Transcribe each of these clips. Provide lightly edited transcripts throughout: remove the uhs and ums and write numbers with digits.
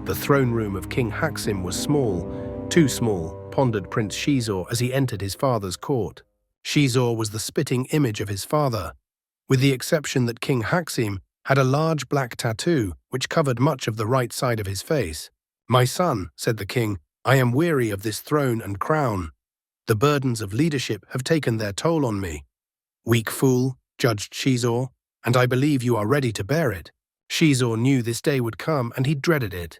The throne room of King Xizor was small, too small, pondered Prince Xizor as he entered his father's court. Xizor was the spitting image of his father, with the exception that King Xizor had a large black tattoo which covered much of the right side of his face. "My son," said the king, "I am weary of this throne and crown. The burdens of leadership have taken their toll on me." "Weak fool," judged Xizor, "and I believe you are ready to bear it." Xizor knew this day would come and he dreaded it.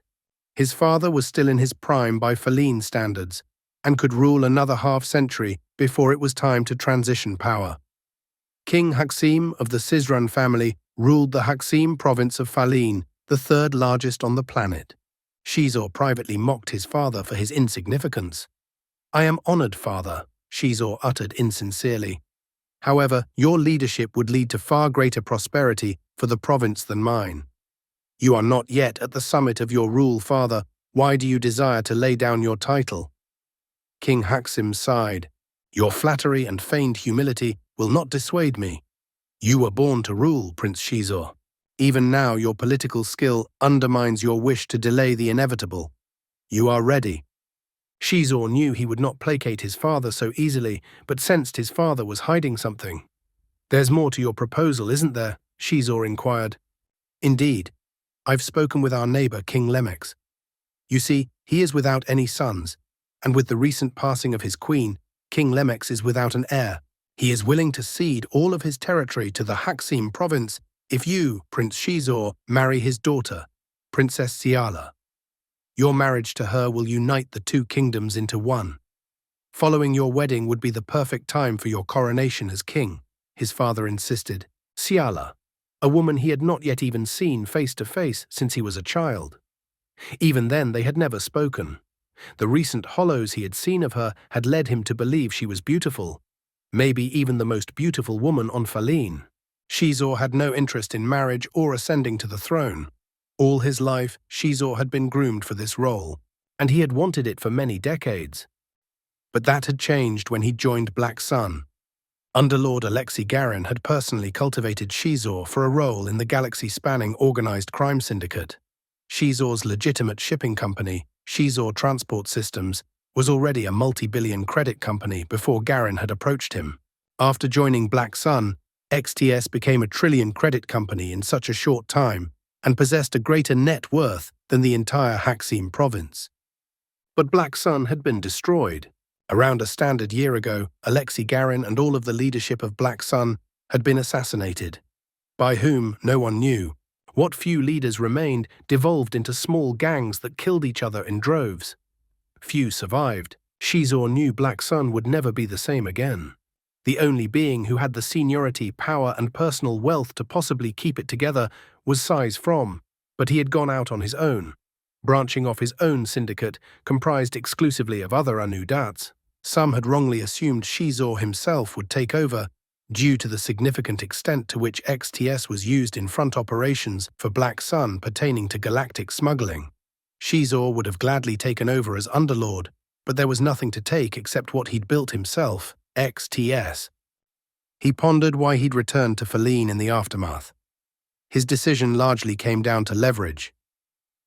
His father was still in his prime by Feline standards and could rule another half-century before it was time to transition power. King Xizor of the Xizor family ruled the Xizor province of Feline, the third largest on the planet. Xizor privately mocked his father for his insignificance. "I am honored, father," Xizor uttered insincerely. "However, your leadership would lead to far greater prosperity for the province than mine. You are not yet at the summit of your rule, father. Why do you desire to lay down your title?" King Xizor sighed. "Your flattery and feigned humility will not dissuade me. You were born to rule, Prince Xizor. Even now your political skill undermines your wish to delay the inevitable. You are ready." Xizor knew he would not placate his father so easily, but sensed his father was hiding something. "There's more to your proposal, isn't there?" Xizor inquired. "Indeed. I've spoken with our neighbor, King Lemex. You see, he is without any sons, and with the recent passing of his queen, King Lemex is without an heir. He is willing to cede all of his territory to the Xizor province if you, Prince Xizor, marry his daughter, Princess Xiala. Your marriage to her will unite the two kingdoms into one. Following your wedding would be the perfect time for your coronation as king," his father insisted. Xiala, a woman he had not yet even seen face to face since he was a child. Even then they had never spoken. The recent hollows he had seen of her had led him to believe she was beautiful, maybe even the most beautiful woman on Feline. Xizor had no interest in marriage or ascending to the throne. All his life, Xizor had been groomed for this role, and he had wanted it for many decades. But that had changed when he joined Black Sun. Underlord Alexei Garin had personally cultivated Xizor for a role in the galaxy-spanning organized crime syndicate. Xizor's legitimate shipping company, Xizor Transport Systems, was already a multi-billion credit company before Garin had approached him. After joining Black Sun, XTS became a trillion credit company in such a short time and possessed a greater net worth than the entire Xizor province. But Black Sun had been destroyed. Around a standard year ago, Alexei Garin and all of the leadership of Black Sun had been assassinated. By whom, no one knew. What few leaders remained devolved into small gangs that killed each other in droves. Few survived. Xizor knew Black Sun would never be the same again. The only being who had the seniority, power, and personal wealth to possibly keep it together was Size From, but he had gone out on his own, branching off his own syndicate comprised exclusively of other Audats. Some had wrongly assumed Xizor himself would take over, due to the significant extent to which XTS was used in front operations for Black Sun pertaining to galactic smuggling. Xizor would have gladly taken over as Underlord, but there was nothing to take except what he'd built himself, XTS. He pondered why he'd returned to Feline in the aftermath. His decision largely came down to leverage.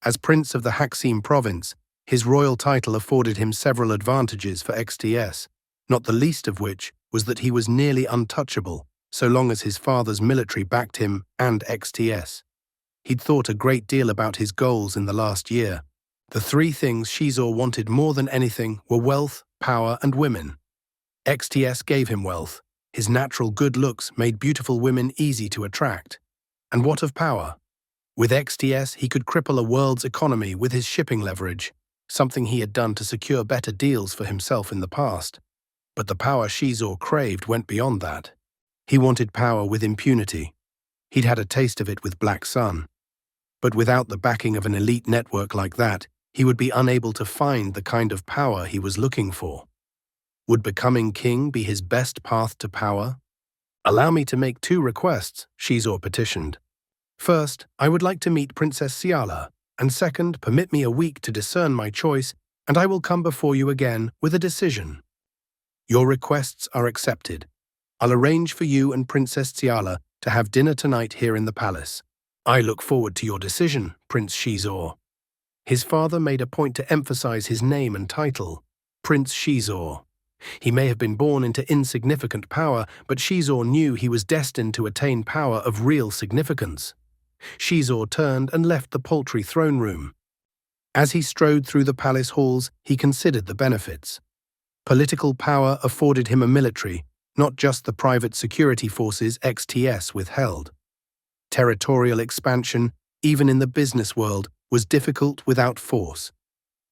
As Prince of the Xizor province, his royal title afforded him several advantages for XTS, not the least of which was that he was nearly untouchable, so long as his father's military backed him and XTS. He'd thought a great deal about his goals in the last year. The three things Xizor wanted more than anything were wealth, power, and women. XTS gave him wealth. His natural good looks made beautiful women easy to attract. And what of power? With XTS, he could cripple a world's economy with his shipping leverage, something he had done to secure better deals for himself in the past. But the power Xizor craved went beyond that. He wanted power with impunity. He'd had a taste of it with Black Sun. But without the backing of an elite network like that, he would be unable to find the kind of power he was looking for. Would becoming king be his best path to power? "Allow me to make 2 requests," Xizor petitioned. "First, I would like to meet Princess Xiala, and second, permit me a week to discern my choice, and I will come before you again with a decision." "Your requests are accepted. I'll arrange for you and Princess Xiala to have dinner tonight here in the palace. I look forward to your decision, Prince Xizor." His father made a point to emphasize his name and title, Prince Xizor. He may have been born into insignificant power, but Xizor knew he was destined to attain power of real significance. Xizor turned and left the paltry throne room. As he strode through the palace halls, he considered the benefits. Political power afforded him a military, not just the private security forces XTS withheld. Territorial expansion, even in the business world, was difficult without force.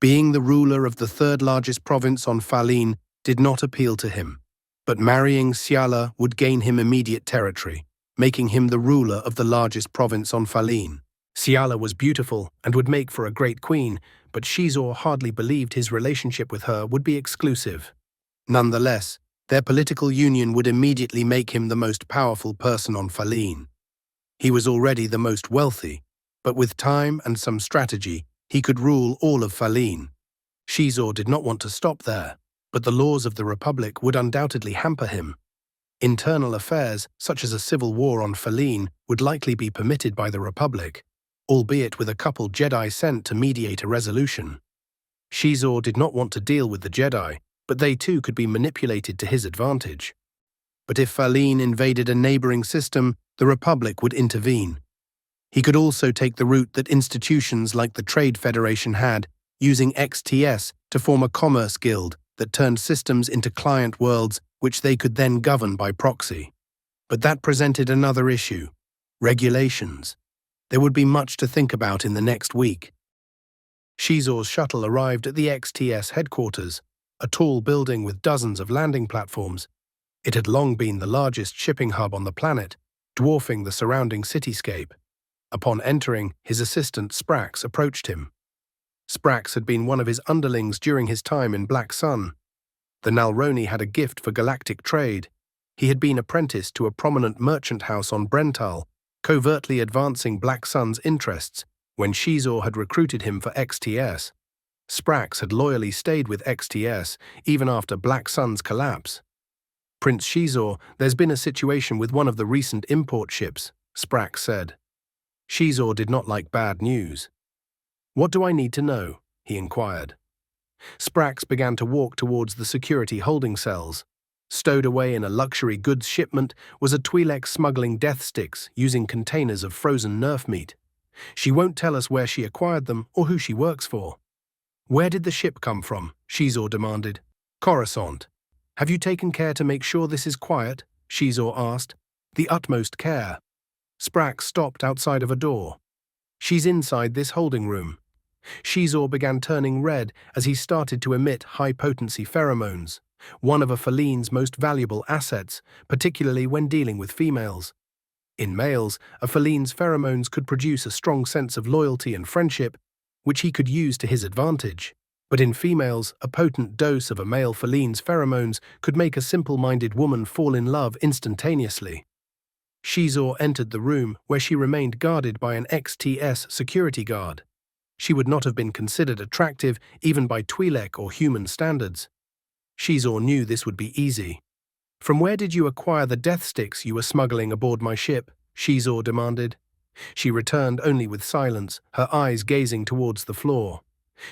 Being the ruler of the third largest province on Faline did not appeal to him, but marrying Xiala would gain him immediate territory, making him the ruler of the largest province on Faline. Xiala was beautiful and would make for a great queen, but Xizor hardly believed his relationship with her would be exclusive. Nonetheless, their political union would immediately make him the most powerful person on Faline. He was already the most wealthy, but with time and some strategy, he could rule all of Faline. Xizor did not want to stop there, but the laws of the Republic would undoubtedly hamper him. Internal affairs, such as a civil war on Faline, would likely be permitted by the Republic, albeit with a couple Jedi sent to mediate a resolution. Xizor did not want to deal with the Jedi, but they too could be manipulated to his advantage. But if Faline invaded a neighboring system, the Republic would intervene. He could also take the route that institutions like the Trade Federation had, using XTS to form a commerce guild that turned systems into client worlds which they could then govern by proxy. But that presented another issue: regulations. There would be much to think about in the next week. Xizor's shuttle arrived at the XTS headquarters, a tall building with dozens of landing platforms. It had long been the largest shipping hub on the planet, dwarfing the surrounding cityscape. Upon entering, his assistant Sprax approached him. Sprax had been one of his underlings during his time in Black Sun. The Nalroni had a gift for galactic trade. He had been apprenticed to a prominent merchant house on Brental, covertly advancing Black Sun's interests when Xizor had recruited him for XTS. Sprax had loyally stayed with XTS even after Black Sun's collapse. "Prince Xizor, there's been a situation with one of the recent import ships," Sprax said. Xizor did not like bad news. "What do I need to know?" he inquired. Sprax began to walk towards the security holding cells. Stowed away in a luxury goods shipment was a Twi'lek smuggling death sticks using containers of frozen nerf meat. "She won't tell us where she acquired them or who she works for." "Where did the ship come from?" Xizor demanded. "Coruscant. Have you taken care to make sure this is quiet?" Xizor asked. "The utmost care." Sprax stopped outside of a door. "She's inside this holding room." Xizor began turning red as he started to emit high-potency pheromones, one of a Faline's most valuable assets, particularly when dealing with females. In males, a Faline's pheromones could produce a strong sense of loyalty and friendship, which he could use to his advantage. But in females, a potent dose of a male Faline's pheromones could make a simple-minded woman fall in love instantaneously. Xizor entered the room, where she remained guarded by an XTS security guard. She would not have been considered attractive even by Twi'lek or human standards. Xizor knew this would be easy. "From where did you acquire the death sticks you were smuggling aboard my ship?" Xizor demanded. She returned only with silence, her eyes gazing towards the floor.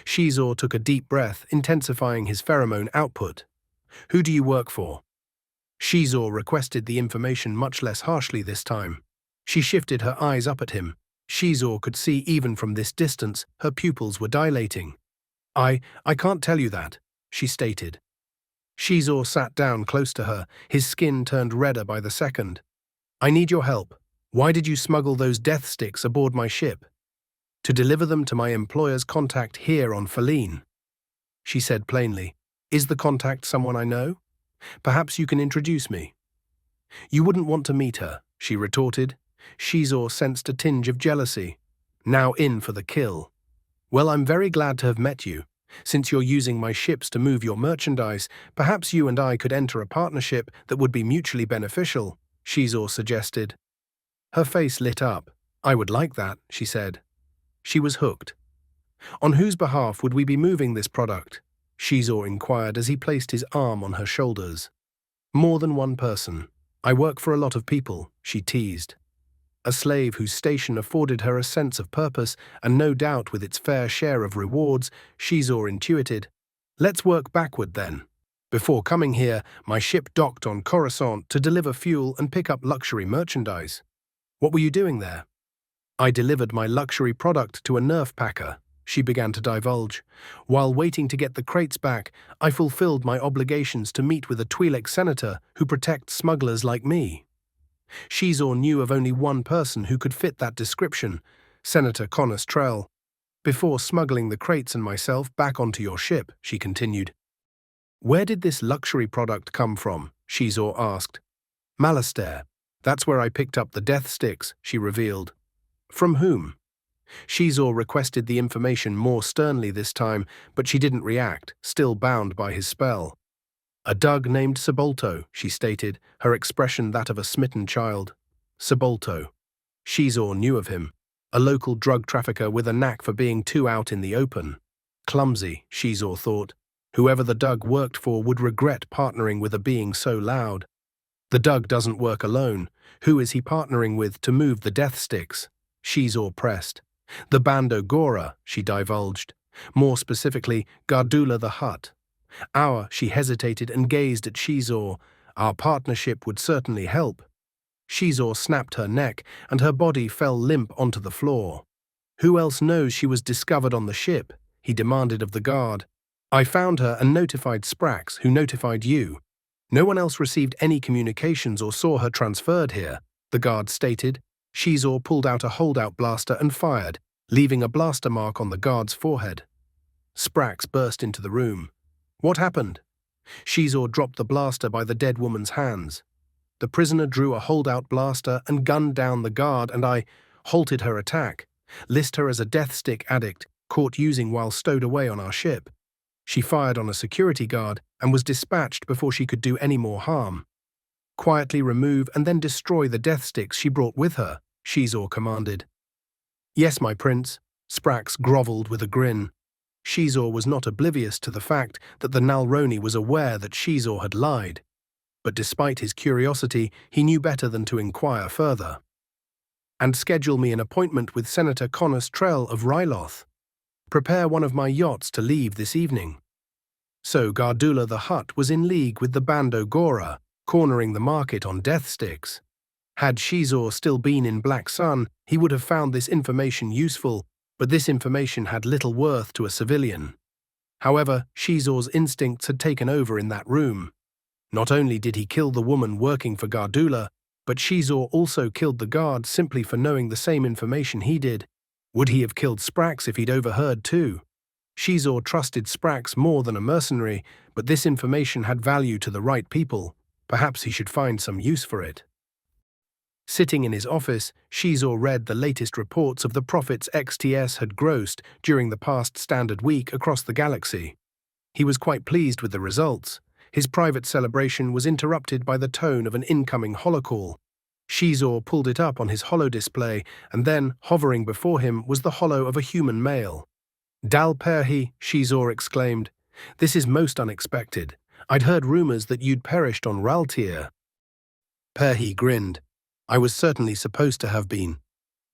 Xizor took a deep breath, intensifying his pheromone output. "Who do you work for?" Xizor requested the information much less harshly this time. She shifted her eyes up at him. Xizor could see even from this distance her pupils were dilating. I can't tell you that," she stated. Xizor sat down close to her, his skin turned redder by the second. "I need your help. Why did you smuggle those death sticks aboard my ship?" "To deliver them to my employer's contact here on Faline," she said plainly. "Is the contact someone I know? Perhaps you can introduce me." "You wouldn't want to meet her," she retorted. Xizor sensed a tinge of jealousy. "Now in for the kill." "Well, I'm very glad to have met you. Since you're using my ships to move your merchandise, perhaps you and I could enter a partnership that would be mutually beneficial," Xizor suggested. Her face lit up. "I would like that," she said. She was hooked. "On whose behalf would we be moving this product?" Xizor inquired as he placed his arm on her shoulders. "More than one person. I work for a lot of people," she teased. a slave whose station afforded her a sense of purpose, and no doubt with its fair share of rewards, Xizor intuited. Let's work backward then. Before coming here, my ship docked on Coruscant to deliver fuel and pick up luxury merchandise. What were you doing there? I delivered my luxury product to a nerf packer, she began to divulge. While waiting to get the crates back, I fulfilled my obligations to meet with a Twi'lek senator who protects smugglers like me. Xizor knew of only one person who could fit that description, Senator Connus Trell. Before smuggling the crates and myself back onto your ship, she continued. Where did this luxury product come from? Xizor asked. Malastair. That's where I picked up the death sticks, she revealed. From whom? Xizor requested the information more sternly this time, but she didn't react, still bound by his spell. A Dug named Sebulto, she stated, her expression that of a smitten child. Sebulto. Xizor knew of him. A local drug trafficker with a knack for being too out in the open. Clumsy, Xizor thought. Whoever the Dug worked for would regret partnering with a being so loud. The Dug doesn't work alone. Who is he partnering with to move the death sticks? Xizor pressed. The Bando Gora, she divulged. More specifically, Gardula the Hutt. She hesitated and gazed at Xizor. Our partnership would certainly help. Xizor snapped her neck, and her body fell limp onto the floor. Who else knows she was discovered on the ship? He demanded of the guard. I found her and notified Sprax, who notified you. No one else received any communications or saw her transferred here, the guard stated. Xizor pulled out a holdout blaster and fired, leaving a blaster mark on the guard's forehead. Sprax burst into the room. What happened? Xizor dropped the blaster by the dead woman's hands. The prisoner drew a holdout blaster and gunned down the guard, and I halted her attack, list her as a death stick addict, caught using while stowed away on our ship. She fired on a security guard and was dispatched before she could do any more harm. Quietly remove and then destroy the death sticks she brought with her, Xizor commanded. Yes, my prince, Sprax grovelled with a grin. Xizor was not oblivious to the fact that the Nalroni was aware that Xizor had lied. But despite his curiosity, he knew better than to inquire further. And schedule me an appointment with Senator Connus Trell of Ryloth. Prepare one of my yachts to leave this evening. So Gardula the Hutt was in league with the Bando Gora, cornering the market on death sticks. Had Xizor still been in Black Sun, he would have found this information useful, but this information had little worth to a civilian. However, Xizor's instincts had taken over in that room. Not only did he kill the woman working for Gardula, but Xizor also killed the guard simply for knowing the same information he did. Would he have killed Sprax if he'd overheard too? Xizor trusted Sprax more than a mercenary, but this information had value to the right people. Perhaps he should find some use for it. Sitting in his office, Xizor read the latest reports of the profits XTS had grossed during the past standard week across the galaxy. He was quite pleased with the results. His private celebration was interrupted by the tone of an incoming holocall. Xizor pulled it up on his holo display, and then, hovering before him, was the holo of a human male. Dal Perhi, Xizor exclaimed. This is most unexpected. I'd heard rumors that you'd perished on Raltier. Perhi grinned. I was certainly supposed to have been.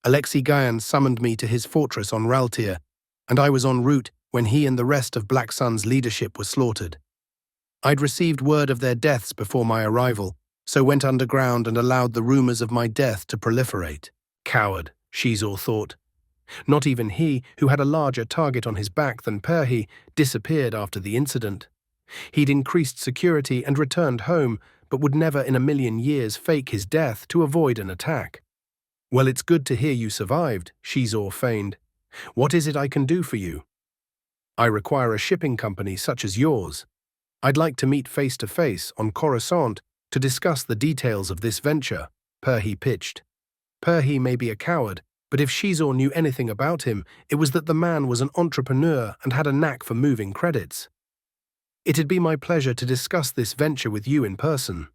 Alexei Gaian summoned me to his fortress on Raltier, and I was en route when he and the rest of Black Sun's leadership were slaughtered. I'd received word of their deaths before my arrival, so went underground and allowed the rumors of my death to proliferate. Coward, Xizor thought. Not even he, who had a larger target on his back than Perhi, disappeared after the incident. He'd increased security and returned home, but would never in a million years fake his death to avoid an attack. Well, it's good to hear you survived, Xizor feigned. What is it I can do for you? I require a shipping company such as yours. I'd like to meet face-to-face on Coruscant to discuss the details of this venture, Perhi pitched. Perhi may be a coward, but if Xizor knew anything about him, it was that the man was an entrepreneur and had a knack for moving credits. It'd be my pleasure to discuss this venture with you in person.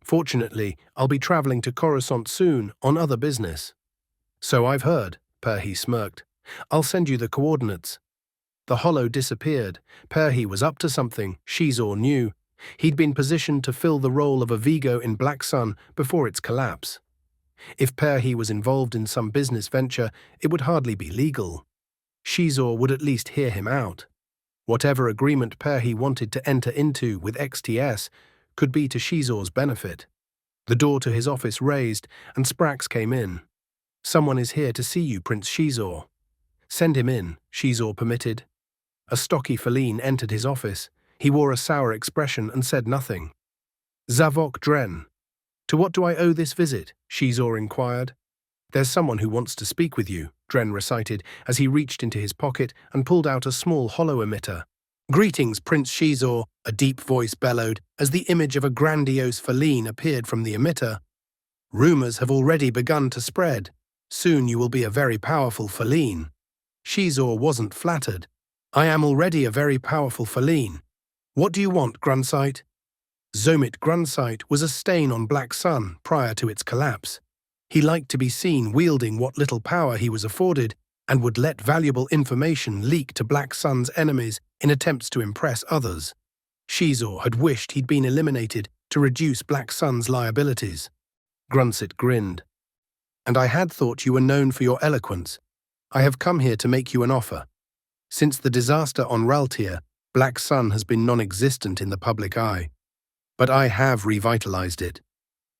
Fortunately, I'll be traveling to Coruscant soon on other business. So I've heard, Perhi smirked. I'll send you the coordinates. The holo disappeared. Perhi was up to something, Xizor knew. He'd been positioned to fill the role of a Vigo in Black Sun before its collapse. If Perhy was involved in some business venture, it would hardly be legal. Xizor would at least hear him out. Whatever agreement Perhy wanted to enter into with XTS could be to Xizor's benefit. The door to his office raised, and Sprax came in. "Someone is here to see you, Prince Xizor." "Send him in," Xizor permitted. A stocky feline entered his office. He wore a sour expression and said nothing. "Zavok Dren. To what do I owe this visit?" Xizor inquired. "There's someone who wants to speak with you," Dren recited as he reached into his pocket and pulled out a small hollow emitter. "Greetings, Prince Xizor," a deep voice bellowed as the image of a grandiose feline appeared from the emitter. "Rumors have already begun to spread. Soon you will be a very powerful feline." Xizor wasn't flattered. "I am already a very powerful feline. What do you want, Grunsight?" Zomit Grunsight was a stain on Black Sun prior to its collapse. He liked to be seen wielding what little power he was afforded and would let valuable information leak to Black Sun's enemies in attempts to impress others. Xizor had wished he'd been eliminated to reduce Black Sun's liabilities. Grunsit grinned. "And I had thought you were known for your eloquence. I have come here to make you an offer. Since the disaster on Raltier, Black Sun has been non-existent in the public eye. But I have revitalized it.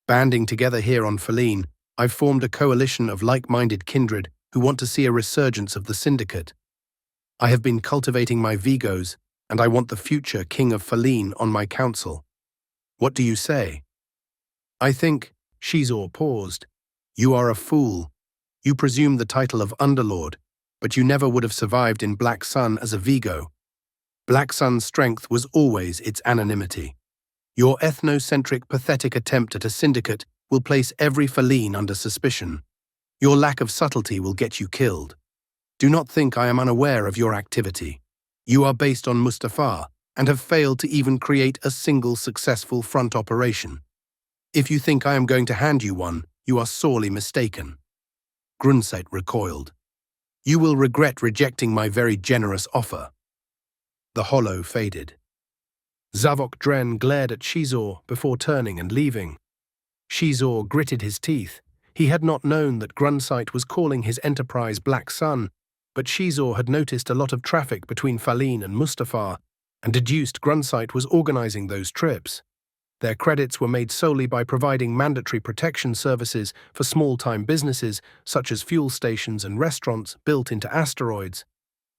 Banding together here on Feline, I've formed a coalition of like-minded kindred who want to see a resurgence of the syndicate. I have been cultivating my Vigos, and I want the future King of Feline on my council. What do you say?" "I think," Xizor paused, "you are a fool. You presume the title of Underlord, but you never would have survived in Black Sun as a Vigo. Black Sun's strength was always its anonymity. Your ethnocentric, pathetic attempt at a syndicate will place every Feline under suspicion. Your lack of subtlety will get you killed. Do not think I am unaware of your activity. You are based on Mustafar and have failed to even create a single successful front operation. If you think I am going to hand you one, you are sorely mistaken." Grunsight recoiled. "You will regret rejecting my very generous offer." The hollow faded. Zavok Dren glared at Xizor before turning and leaving. Xizor gritted his teeth. He had not known that Grunsight was calling his enterprise Black Sun, but Xizor had noticed a lot of traffic between Feline and Mustafar and deduced Grunsight was organizing those trips. Their credits were made solely by providing mandatory protection services for small-time businesses such as fuel stations and restaurants built into asteroids.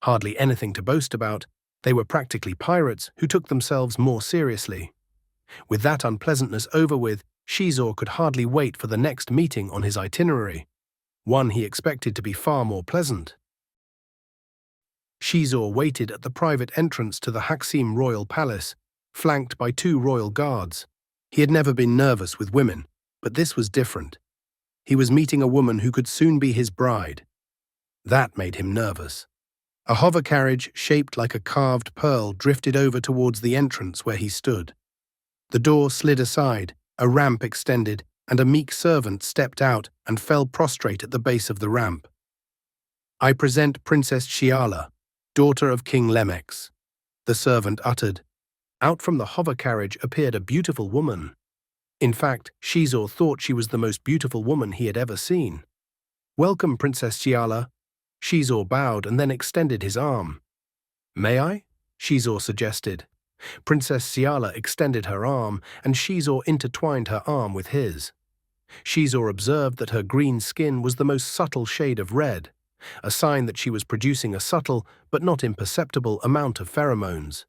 Hardly anything to boast about. They were practically pirates who took themselves more seriously. With that unpleasantness over with, Xizor could hardly wait for the next meeting on his itinerary, one he expected to be far more pleasant. Xizor waited at the private entrance to the Haksim royal palace, flanked by 2 royal guards. He had never been nervous with women, but this was different. He was meeting a woman who could soon be his bride. That made him nervous. A hover carriage shaped like a carved pearl drifted over towards the entrance where he stood. The door slid aside, a ramp extended, and a meek servant stepped out and fell prostrate at the base of the ramp. "I present Princess Xiala, daughter of King Lemex," the servant uttered. Out from the hover carriage appeared a beautiful woman. In fact, Xizor thought she was the most beautiful woman he had ever seen. "Welcome, Princess Xiala." Xizor bowed and then extended his arm. "May I?" Xizor suggested. Princess Xiala extended her arm, and Xizor intertwined her arm with his. Xizor observed that her green skin was the most subtle shade of red, a sign that she was producing a subtle but not imperceptible amount of pheromones.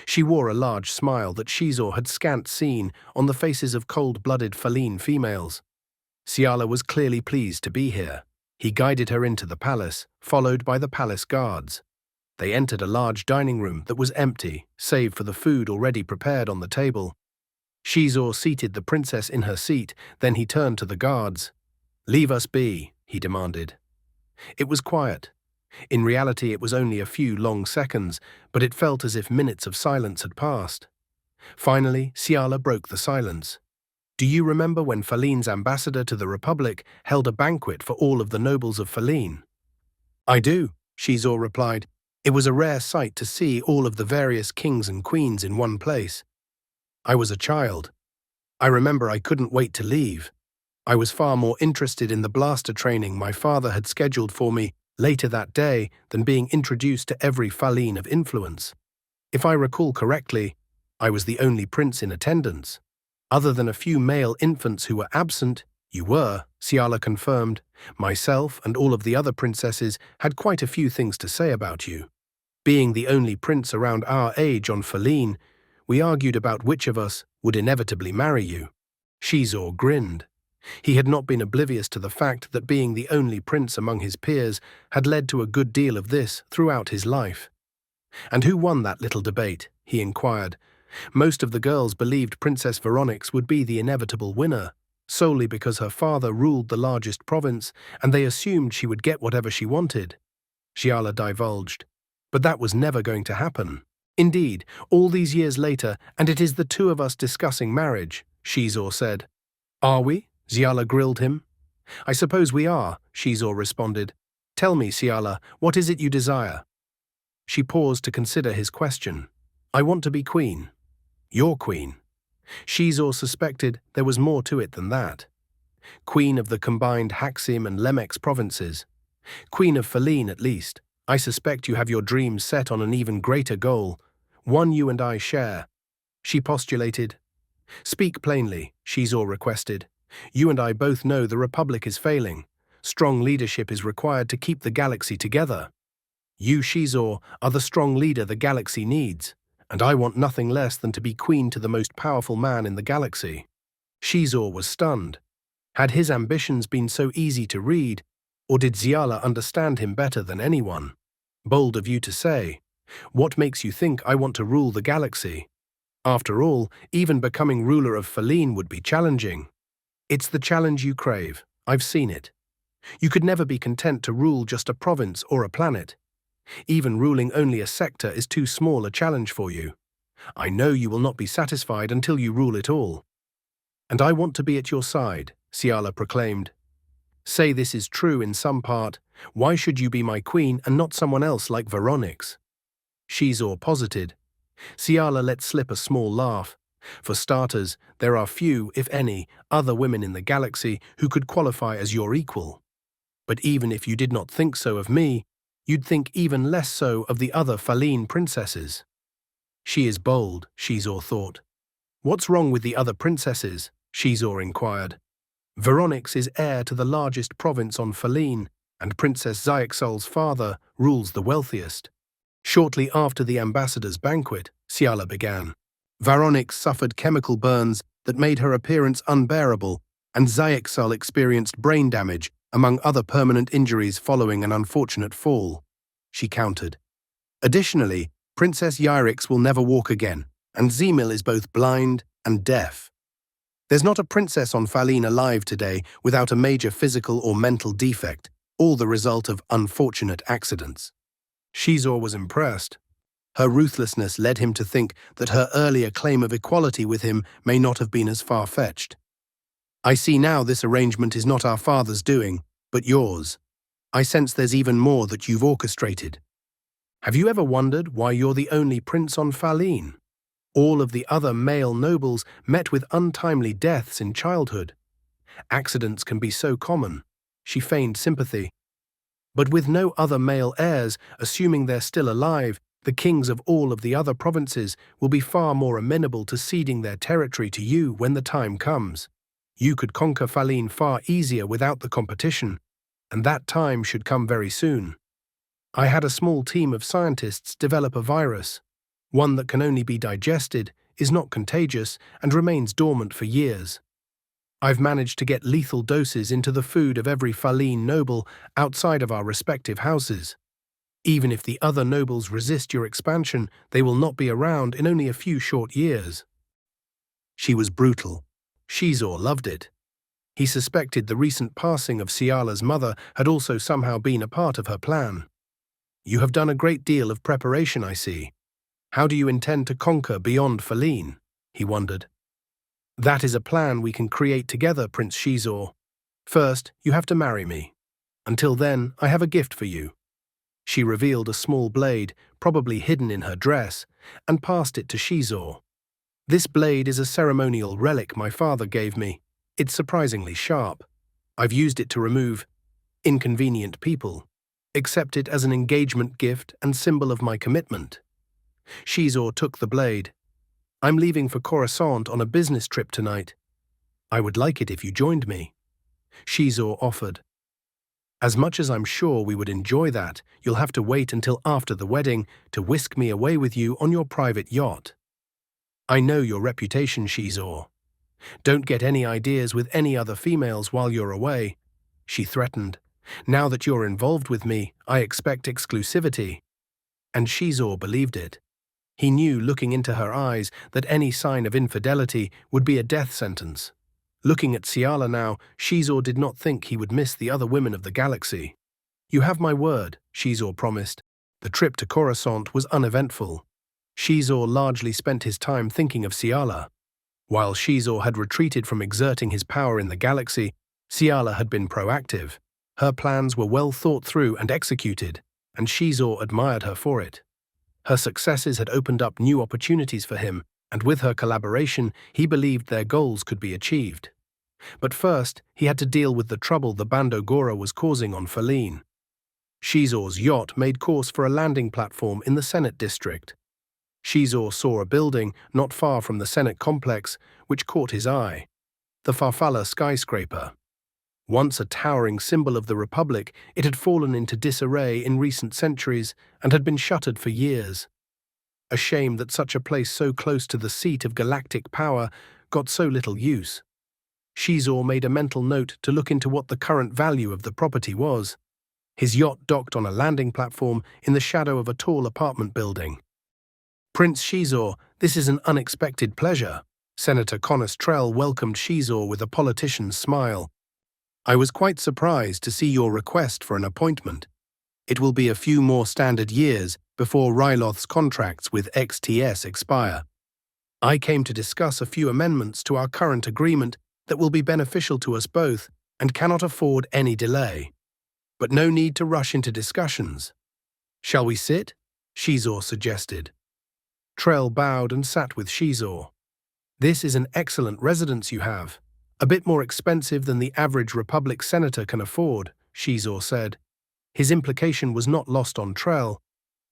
She wore a large smile that Xizor had scant seen on the faces of cold-blooded Feline females. Xiala was clearly pleased to be here. He guided her into the palace, followed by the palace guards. They entered a large dining room that was empty, save for the food already prepared on the table. Xizor seated the princess in her seat, then he turned to the guards. "Leave us be," he demanded. It was quiet. In reality, it was only a few long seconds, but it felt as if minutes of silence had passed. Finally, Xiala broke the silence. "Do you remember when Feline's ambassador to the Republic held a banquet for all of the nobles of Feline?" "I do," Xizor replied. "It was a rare sight to see all of the various kings and queens in one place. I was a child. I remember I couldn't wait to leave. I was far more interested in the blaster training my father had scheduled for me later that day than being introduced to every Faline of influence. If I recall correctly, I was the only prince in attendance. Other than a few male infants who were absent, you were, Xiala confirmed. Myself and all of the other princesses had quite a few things to say about you. Being the only prince around our age on Faline, we argued about which of us would inevitably marry you. Xizor grinned. He had not been oblivious to the fact that being the only prince among his peers had led to a good deal of this throughout his life. And who won that little debate? He inquired. Most of the girls believed Princess Veronix would be the inevitable winner, solely because her father ruled the largest province and they assumed she would get whatever she wanted. Xiala divulged. But that was never going to happen. Indeed, all these years later, and it is the two of us discussing marriage, Xizor said. Are we? Xiala grilled him. I suppose we are, Xizor responded. Tell me, Xiala, what is it you desire? She paused to consider his question. I want to be queen. Your queen. Xizor suspected there was more to it than that. Queen of the combined Haxim and Lemex provinces. Queen of Faline, at least. I suspect you have your dreams set on an even greater goal, one you and I share. She postulated. Speak plainly, Xizor requested. You and I both know the Republic is failing. Strong leadership is required to keep the galaxy together. You, Xizor, are the strong leader the galaxy needs, and I want nothing less than to be queen to the most powerful man in the galaxy. Xizor was stunned. Had his ambitions been so easy to read, or did Xiala understand him better than anyone? Bold of you to say. What makes you think I want to rule the galaxy? After all, even becoming ruler of Faline would be challenging. It's the challenge you crave. I've seen it. You could never be content to rule just a province or a planet. Even ruling only a sector is too small a challenge for you. I know you will not be satisfied until you rule it all. And I want to be at your side, Xiala proclaimed. Say this is true in some part. Why should you be my queen and not someone else like Veronix? Xizor posited. Xiala let slip a small laugh. For starters, there are few, if any, other women in the galaxy who could qualify as your equal. But even if you did not think so of me, you'd think even less so of the other Faline princesses. She is bold, Xizor thought. What's wrong with the other princesses? Xizor inquired. Veronix is heir to the largest province on Faline, and Princess Xiaxol's father rules the wealthiest. Shortly after the ambassador's banquet, Xiala began. Veronix suffered chemical burns that made her appearance unbearable, and Xiaxol experienced brain damage, among other permanent injuries following an unfortunate fall. She countered. Additionally, Princess Yrix will never walk again, and Zemil is both blind and deaf. There's not a princess on Faline alive today without a major physical or mental defect, all the result of unfortunate accidents. Xizor was impressed. Her ruthlessness led him to think that her earlier claim of equality with him may not have been as far-fetched. I see now this arrangement is not our father's doing, but yours. I sense there's even more that you've orchestrated. Have you ever wondered why you're the only prince on Faline? All of the other male nobles met with untimely deaths in childhood. Accidents can be so common. She feigned sympathy. But with no other male heirs, assuming they're still alive, the kings of all of the other provinces will be far more amenable to ceding their territory to you when the time comes. You could conquer Faline far easier without the competition, and that time should come very soon. I had a small team of scientists develop a virus, one that can only be digested, is not contagious, and remains dormant for years. I've managed to get lethal doses into the food of every Faline noble outside of our respective houses. Even if the other nobles resist your expansion, they will not be around in only a few short years. She was brutal. Xizor loved it. He suspected the recent passing of Xiala's mother had also somehow been a part of her plan. You have done a great deal of preparation, I see. How do you intend to conquer beyond Faline? He wondered. That is a plan we can create together, Prince Xizor. First, you have to marry me. Until then, I have a gift for you. She revealed a small blade, probably hidden in her dress, and passed it to Xizor. This blade is a ceremonial relic my father gave me. It's surprisingly sharp. I've used it to remove inconvenient people. Accept it as an engagement gift and symbol of my commitment. Xizor took the blade. I'm leaving for Coruscant on a business trip tonight. I would like it if you joined me. Xizor offered. As much as I'm sure we would enjoy that, you'll have to wait until after the wedding to whisk me away with you on your private yacht. I know your reputation, Xizor. Don't get any ideas with any other females while you're away, she threatened. Now that you're involved with me, I expect exclusivity. And Xizor believed it. He knew, looking into her eyes, that any sign of infidelity would be a death sentence. Looking at Xiala now, Xizor did not think he would miss the other women of the galaxy. You have my word, Xizor promised. The trip to Coruscant was uneventful. Xizor largely spent his time thinking of Xiala. While Xizor had retreated from exerting his power in the galaxy, Xiala had been proactive. Her plans were well thought through and executed, and Xizor admired her for it. Her successes had opened up new opportunities for him, and with her collaboration, he believed their goals could be achieved. But first, he had to deal with the trouble the Bando Gora was causing on Faline. Xizor's yacht made course for a landing platform in the Senate district. Xizor saw a building not far from the Senate complex, which caught his eye. The Farfalla skyscraper. Once a towering symbol of the Republic, it had fallen into disarray in recent centuries and had been shuttered for years. A shame that such a place so close to the seat of galactic power got so little use. Xizor made a mental note to look into what the current value of the property was. His yacht docked on a landing platform in the shadow of a tall apartment building. Prince Xizor, this is an unexpected pleasure. Senator Connus Trell welcomed Xizor with a politician's smile. I was quite surprised to see your request for an appointment. It will be a few more standard years before Ryloth's contracts with XTS expire. I came to discuss a few amendments to our current agreement that will be beneficial to us both and cannot afford any delay. But no need to rush into discussions. Shall we sit? Xizor suggested. Trell bowed and sat with Xizor. This is an excellent residence you have. A bit more expensive than the average Republic senator can afford, Xizor said. His implication was not lost on Trell.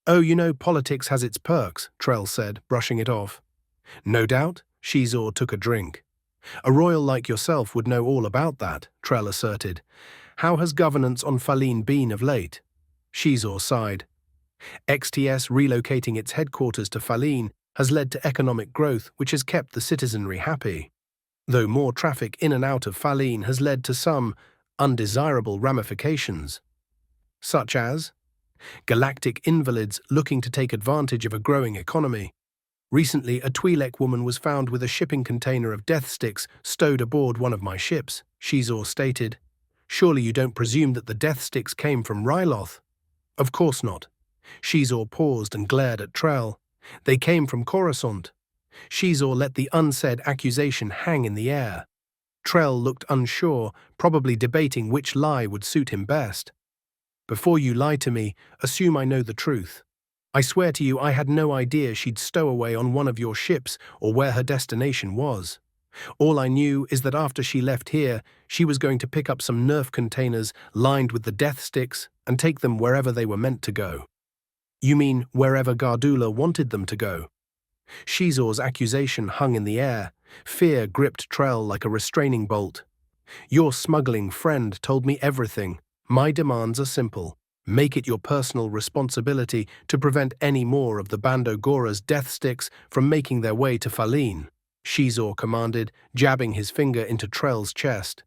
Oh, you know, politics has its perks, Trell said, brushing it off. No doubt, Xizor took a drink. A royal like yourself would know all about that, Trell asserted. How has governance on Faline been of late? Xizor sighed. XTS relocating its headquarters to Faline has led to economic growth which has kept the citizenry happy. Though more traffic in and out of Faline has led to some undesirable ramifications. Such as galactic invalids looking to take advantage of a growing economy. Recently, a Twi'lek woman was found with a shipping container of death sticks stowed aboard one of my ships, Xizor stated. Surely you don't presume that the death sticks came from Ryloth? Of course not. Xizor paused and glared at Trell. They came from Coruscant. Xizor let the unsaid accusation hang in the air. Trell looked unsure, probably debating which lie would suit him best. Before you lie to me, assume I know the truth. I swear to you I had no idea she'd stow away on one of your ships or where her destination was. All I knew is that after she left here, she was going to pick up some Nerf containers lined with the death sticks and take them wherever they were meant to go. You mean wherever Gardula wanted them to go? Xizor's accusation hung in the air. Fear gripped Trell like a restraining bolt. Your smuggling friend told me everything. My demands are simple. Make it your personal responsibility to prevent any more of the Bando Gora's death sticks from making their way to Faline, Xizor commanded, jabbing his finger into Trell's chest.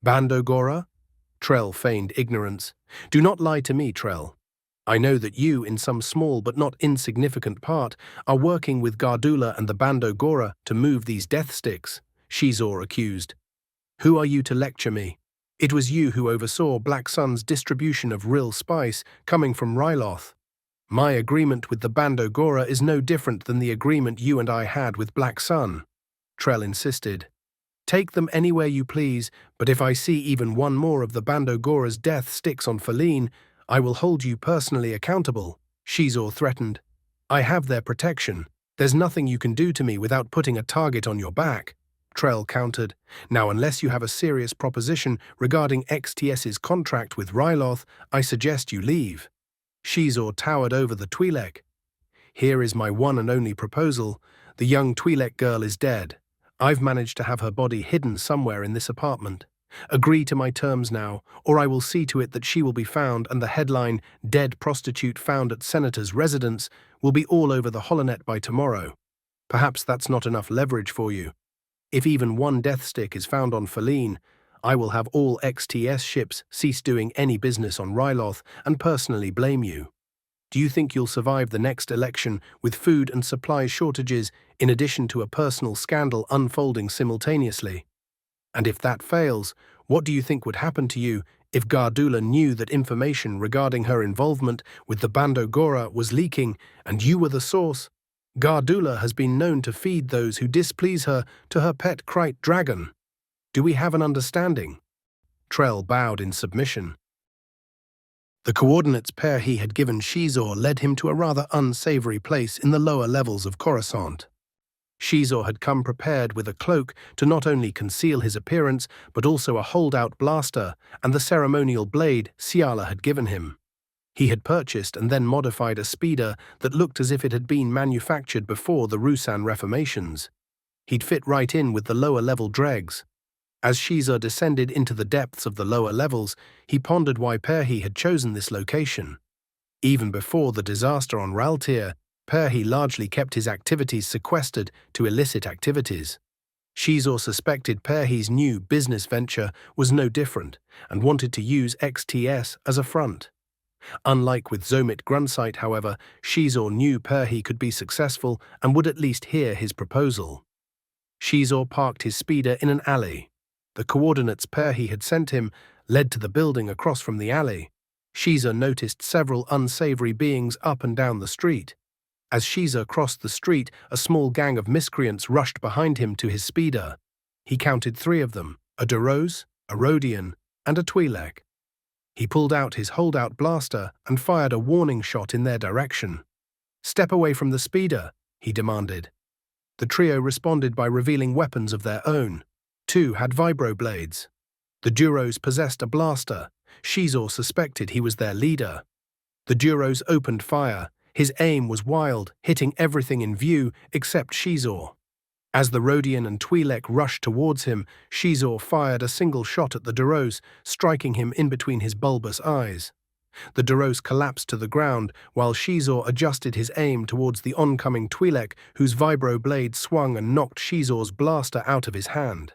Bando Gora? Trell feigned ignorance. Do not lie to me, Trell. I know that you, in some small but not insignificant part, are working with Gardula and the Bando Gora to move these death sticks, Xizor accused. Who are you to lecture me? It was you who oversaw Black Sun's distribution of Rill spice coming from Ryloth. My agreement with the Bando Gora is no different than the agreement you and I had with Black Sun, Trell insisted. Take them anywhere you please, but if I see even one more of the Bando Gora's death sticks on Faline, I will hold you personally accountable, Xizor threatened. I have their protection. There's nothing you can do to me without putting a target on your back, Trell countered. Now, unless you have a serious proposition regarding XTS's contract with Ryloth, I suggest you leave. Xizor towered over the Twi'lek. Here is my one and only proposal. The young Twi'lek girl is dead. I've managed to have her body hidden somewhere in this apartment. Agree to my terms now, or I will see to it that she will be found and the headline, "Dead Prostitute Found at Senator's Residence," will be all over the holonet by tomorrow. Perhaps that's not enough leverage for you. If even one death stick is found on Feline, I will have all XTS ships cease doing any business on Ryloth and personally blame you. Do you think you'll survive the next election with food and supply shortages in addition to a personal scandal unfolding simultaneously? And if that fails, what do you think would happen to you if Gardula knew that information regarding her involvement with the Bando Gora was leaking and you were the source? Gardula has been known to feed those who displease her to her pet Krite dragon. Do we have an understanding? Trell bowed in submission. The coordinates Perhi had given Xizor led him to a rather unsavory place in the lower levels of Coruscant. Xizor had come prepared with a cloak to not only conceal his appearance, but also a holdout blaster and the ceremonial blade Xiala had given him. He had purchased and then modified a speeder that looked as if it had been manufactured before the Rusan reformations. He'd fit right in with the lower-level dregs. As Xizor descended into the depths of the lower levels, he pondered why Perhi had chosen this location. Even before the disaster on Raltir, Perhi largely kept his activities sequestered to illicit activities. Xizor suspected Perhi's new business venture was no different and wanted to use XTS as a front. Unlike with Zomit Grunsight, however, Xizor knew Perhi could be successful and would at least hear his proposal. Xizor parked his speeder in an alley. The coordinates Perhi had sent him led to the building across from the alley. Xizor noticed several unsavory beings up and down the street. As Xizor crossed the street, a small gang of miscreants rushed behind him to his speeder. He counted 3 of them, a Dorose, a Rodian, and a Twi'lek. He pulled out his holdout blaster and fired a warning shot in their direction. "Step away from the speeder," he demanded. The trio responded by revealing weapons of their own. 2 had vibroblades. The Duros possessed a blaster. Xizor suspected he was their leader. The Duros opened fire. His aim was wild, hitting everything in view except Xizor. As the Rodian and Twi'lek rushed towards him, Xizor fired a single shot at the Duros, striking him in between his bulbous eyes. The Duros collapsed to the ground, while Xizor adjusted his aim towards the oncoming Twi'lek, whose vibroblade swung and knocked Xizor's blaster out of his hand.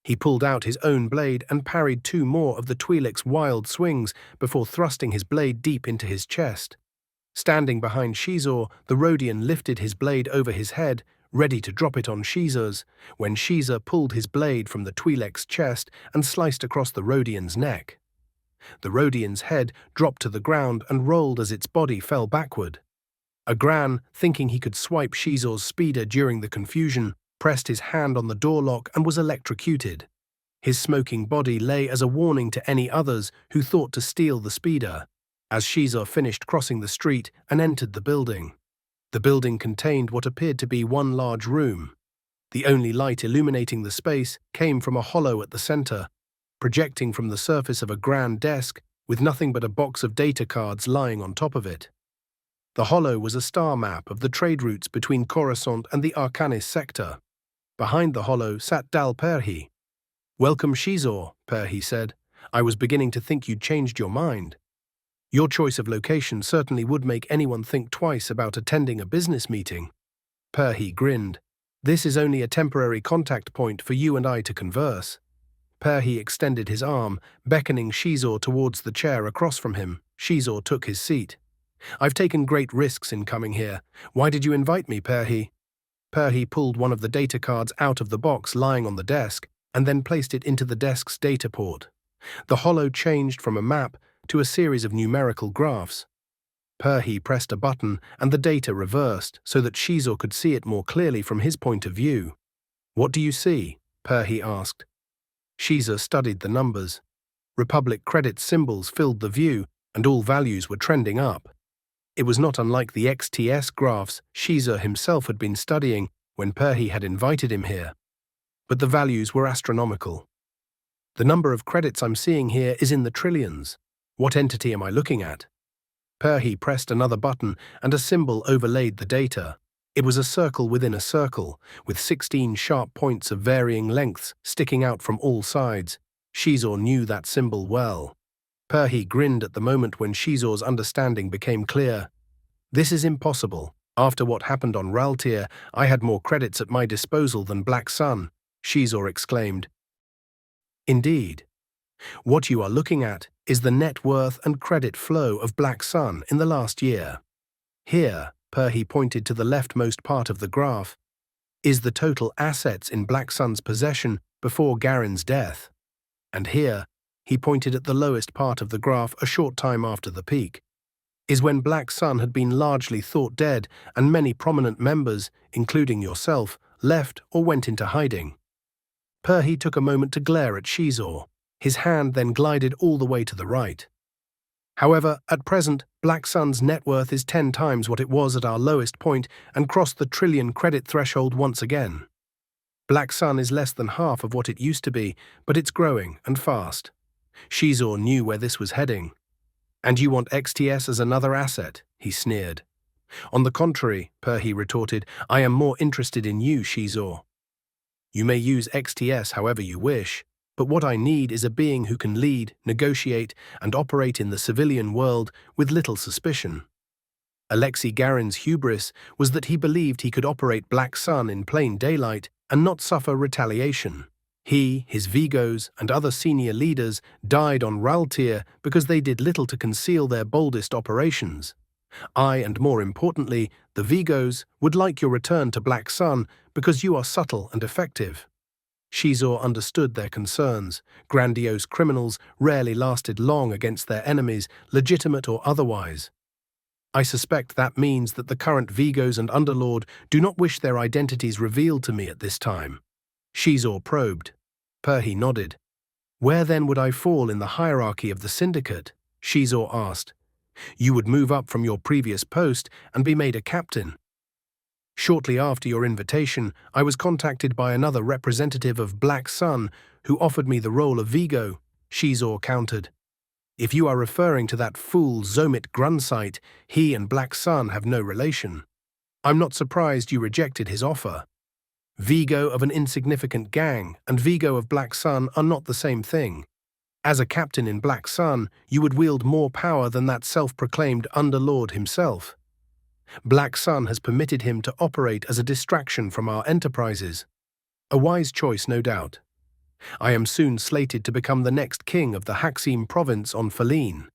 He pulled out his own blade and parried 2 more of the Twi'lek's wild swings before thrusting his blade deep into his chest. Standing behind Xizor, the Rodian lifted his blade over his head, ready to drop it on Xizor's, when Xizor pulled his blade from the Twi'lek's chest and sliced across the Rodian's neck. The Rodian's head dropped to the ground and rolled as its body fell backward. Agran, thinking he could swipe Xizor's speeder during the confusion, pressed his hand on the door lock and was electrocuted. His smoking body lay as a warning to any others who thought to steal the speeder, as Xizor finished crossing the street and entered the building. The building contained what appeared to be one large room. The only light illuminating the space came from a hollow at the center, projecting from the surface of a grand desk with nothing but a box of data cards lying on top of it. The hollow was a star map of the trade routes between Coruscant and the Arcanis sector. Behind the hollow sat Dal Perhi. "Welcome, Xizor," Perhi said. "I was beginning to think you'd changed your mind. Your choice of location certainly would make anyone think twice about attending a business meeting." Perhi grinned. "This is only a temporary contact point for you and I to converse." Perhi extended his arm, beckoning Xizor towards the chair across from him. Xizor took his seat. "I've taken great risks in coming here. Why did you invite me, Perhi?" Perhi pulled one of the data cards out of the box lying on the desk and then placed it into the desk's data port. The hollow changed from a map to a series of numerical graphs. Perhi pressed a button and the data reversed so that Xizor could see it more clearly from his point of view. "What do you see?" Perhi asked. Xizor studied the numbers. Republic credit symbols filled the view, and all values were trending up. It was not unlike the XTS graphs Xizor himself had been studying when Perhi had invited him here. but the values were astronomical. The number of credits I'm seeing here is in the trillions. What entity am I looking at? Perhy pressed another button and a symbol overlaid the data. It was a circle within a circle, with 16 sharp points of varying lengths sticking out from all sides. Xizor knew that symbol well. Perhy grinned at the moment when Xizor's understanding became clear. This is impossible. After what happened on Raltier, I had more credits at my disposal than Black Sun, Xizor exclaimed. Indeed. What you are looking at is the net worth and credit flow of Black Sun in the last year. Here, Perhy pointed to the leftmost part of the graph, is the total assets in Black Sun's possession before Garin's death. And here, he pointed at the lowest part of the graph a short time after the peak, is when Black Sun had been largely thought dead and many prominent members, including yourself, left or went into hiding. Perhy took a moment to glare at Xizor. His hand then glided all the way to the right. However, at present, Black Sun's net worth is 10 times what it was at our lowest point and crossed the trillion credit threshold once again. Black Sun is less than half of what it used to be, but it's growing and fast. Xizor knew where this was heading. And you want XTS as another asset, he sneered. On the contrary, Perhy retorted, I am more interested in you, Xizor. You may use XTS however you wish, but what I need is a being who can lead, negotiate, and operate in the civilian world with little suspicion. Alexei Garin's hubris was that he believed he could operate Black Sun in plain daylight and not suffer retaliation. He, his Vigos, and other senior leaders died on Raltier because they did little to conceal their boldest operations. I, and more importantly, the Vigos, would like your return to Black Sun because you are subtle and effective. Xizor understood their concerns. Grandiose criminals rarely lasted long against their enemies, legitimate or otherwise. I suspect that means that the current Vigos and Underlord do not wish their identities revealed to me at this time. Xizor probed. Perhy nodded. Where then would I fall in the hierarchy of the syndicate? Xizor asked. You would move up from your previous post and be made a captain. Shortly after your invitation, I was contacted by another representative of Black Sun who offered me the role of Vigo, Xizor countered. If you are referring to that fool Zomit Grunsight, he and Black Sun have no relation. I'm not surprised you rejected his offer. Vigo of an insignificant gang and Vigo of Black Sun are not the same thing. As a captain in Black Sun, you would wield more power than that self-proclaimed Underlord himself. Black Sun has permitted him to operate as a distraction from our enterprises. A wise choice, no doubt. I am soon slated to become the next king of the Haxim province on Faline.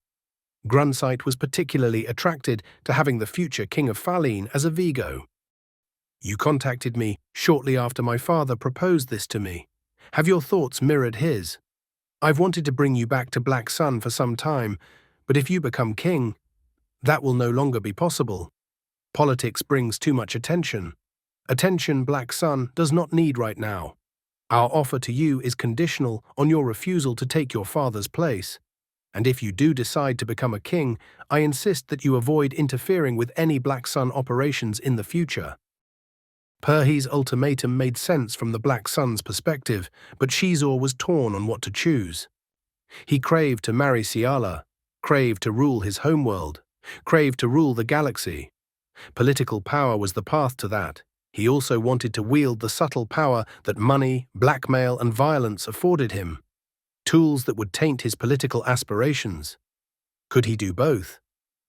Grunsight was particularly attracted to having the future king of Faline as a Vigo. You contacted me shortly after my father proposed this to me. Have your thoughts mirrored his? I've wanted to bring you back to Black Sun for some time, but if you become king, that will no longer be possible. Politics brings too much attention. Attention Black Sun does not need right now. Our offer to you is conditional on your refusal to take your father's place. And if you do decide to become a king, I insist that you avoid interfering with any Black Sun operations in the future. Perhy's ultimatum made sense from the Black Sun's perspective, but Xizor was torn on what to choose. He craved to marry Xiala, craved to rule his homeworld, craved to rule the galaxy. Political power was the path to that. He also wanted to wield the subtle power that money, blackmail, and violence afforded him, tools that would taint his political aspirations. Could he do both?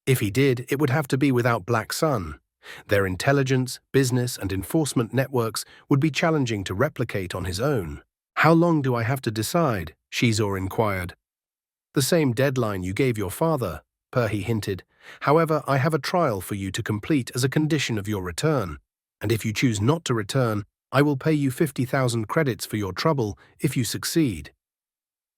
If he did, it would have to be without Black Sun. Their intelligence, business, and enforcement networks would be challenging to replicate on his own. How long do I have to decide? Xizor inquired. The same deadline you gave your father, Perhy hinted. However, I have a trial for you to complete as a condition of your return, and if you choose not to return, I will pay you 50,000 credits for your trouble if you succeed.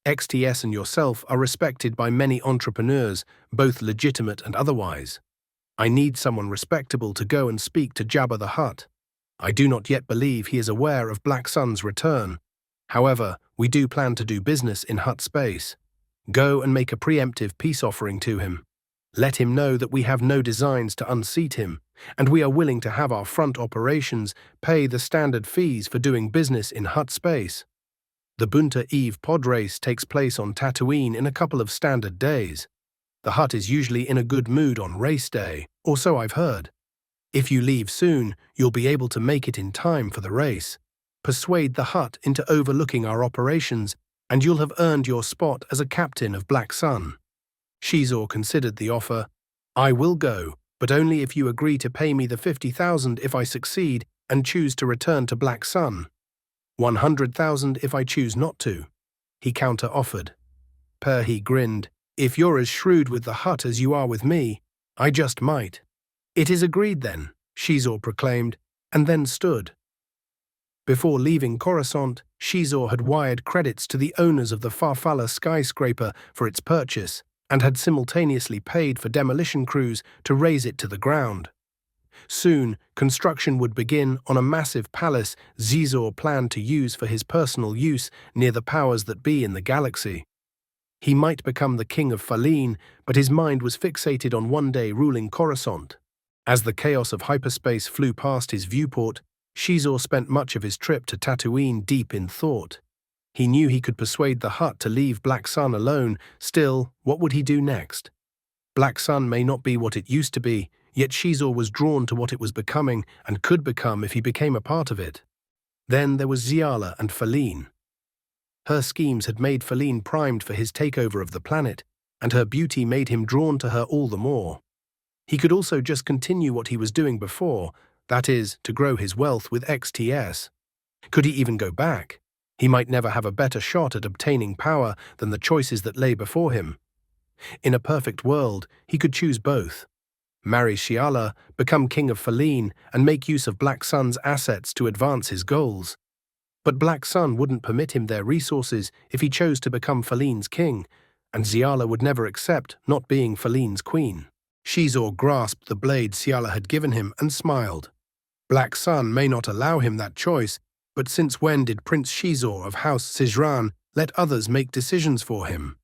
XTS and yourself are respected by many entrepreneurs, both legitimate and otherwise. I need someone respectable to go and speak to Jabba the Hutt. I do not yet believe he is aware of Black Sun's return. However, we do plan to do business in Hutt space. Go and make a preemptive peace offering to him. Let him know that we have no designs to unseat him, and we are willing to have our front operations pay the standard fees for doing business in hutt space. The Boonta Eve Podrace takes place on Tatooine in a couple of standard days. The hutt is usually in a good mood on race day, or so I've heard. If you leave soon, you'll be able to make it in time for the race. Persuade the hutt into overlooking our operations, and you'll have earned your spot as a captain of Black Sun. Xizor considered the offer. I will go, but only if you agree to pay me the 50,000 if I succeed and choose to return to Black Sun. 100,000 if I choose not to. He counter-offered. Perhy grinned. If you're as shrewd with the hutt as you are with me, I just might. It is agreed then, Xizor proclaimed, and then stood. Before leaving Coruscant, Xizor had wired credits to the owners of the Farfalla skyscraper for its purchase and had simultaneously paid for demolition crews to raze it to the ground. Soon, construction would begin on a massive palace Xizor planned to use for his personal use near the powers that be in the galaxy. He might become the king of Faline, but his mind was fixated on one day ruling Coruscant. As the chaos of hyperspace flew past his viewport, Xizor spent much of his trip to Tatooine deep in thought. He knew he could persuade the hutt to leave Black Sun alone. Still, what would he do next? Black Sun may not be what it used to be, yet Xizor was drawn to what it was becoming and could become if he became a part of it. Then there was Xiala and Faline. Her schemes had made Faline primed for his takeover of the planet, and her beauty made him drawn to her all the more. He could also just continue what he was doing before, that is, to grow his wealth with XTS. Could he even go back? He might never have a better shot at obtaining power than the choices that lay before him. In a perfect world, he could choose both. Marry Xiala, become king of Faline, and make use of Black Sun's assets to advance his goals. But Black Sun wouldn't permit him their resources if he chose to become Faline's king, and Xiala would never accept not being Faline's queen. Xizor grasped the blade Xiala had given him and smiled. Black Sun may not allow him that choice, but since when did Prince Xizor of House Sijran let others make decisions for him?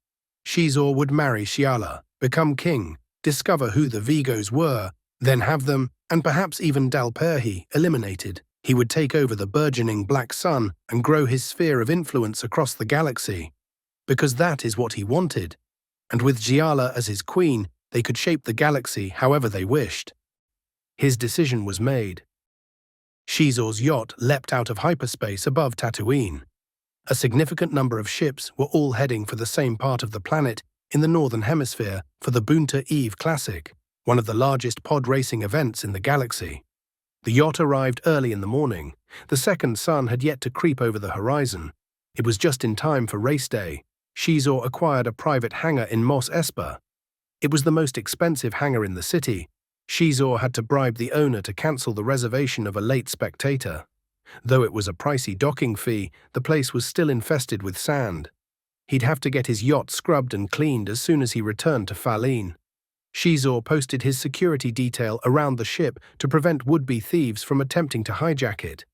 Xizor would marry Xiala, become king, discover who the Vigos were, then have them, and perhaps even Dalperhi, eliminated. He would take over the burgeoning Black Sun and grow his sphere of influence across the galaxy. Because that is what he wanted. And with Xiala as his queen, they could shape the galaxy however they wished. His decision was made. Xizor's yacht leapt out of hyperspace above Tatooine. A significant number of ships were all heading for the same part of the planet in the Northern Hemisphere for the Boonta Eve Classic, one of the largest pod racing events in the galaxy. The yacht arrived early in the morning. The second sun had yet to creep over the horizon. It was just in time for race day. Xizor acquired a private hangar in Mos Espa. It was the most expensive hangar in the city. Xizor had to bribe the owner to cancel the reservation of a late spectator. Though it was a pricey docking fee, the place was still infested with sand. He'd have to get his yacht scrubbed and cleaned as soon as he returned to Faline. Xizor posted his security detail around the ship to prevent would-be thieves from attempting to hijack it.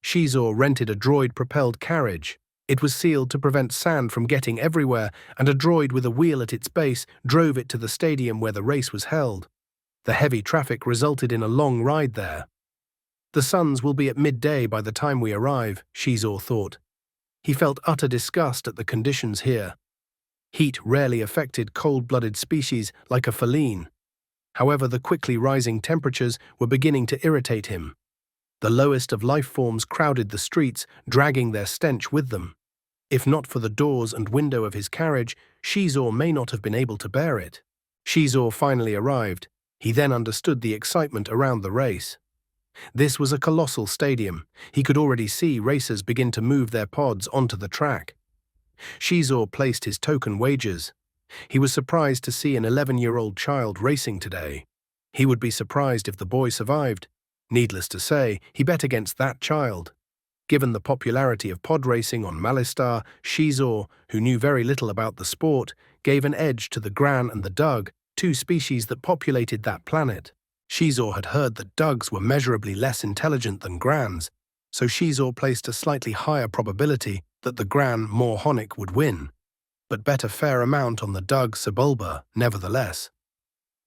Xizor rented a droid-propelled carriage. It was sealed to prevent sand from getting everywhere, and a droid with a wheel at its base drove it to the stadium where the race was held. The heavy traffic resulted in a long ride there. The suns will be at midday by the time we arrive, Xizor thought. He felt utter disgust at the conditions here. Heat rarely affected cold-blooded species like a Faline. However, the quickly rising temperatures were beginning to irritate him. The lowest of life forms crowded the streets, dragging their stench with them. If not for the doors and window of his carriage, Xizor may not have been able to bear it. Xizor finally arrived. He then understood the excitement around the race. This was a colossal stadium. He could already see racers begin to move their pods onto the track. Xizor placed his token wagers. He was surprised to see an 11-year-old child racing today. He would be surprised if the boy survived. Needless to say, he bet against that child. Given the popularity of pod racing on Malistar, Xizor, who knew very little about the sport, gave an edge to the Gran and the Dug, two species that populated that planet. Xizor had heard that Dugs were measurably less intelligent than Grans, so Xizor placed a slightly higher probability that the Gran Morhonic would win, but bet a fair amount on the Dug Sebulba nevertheless.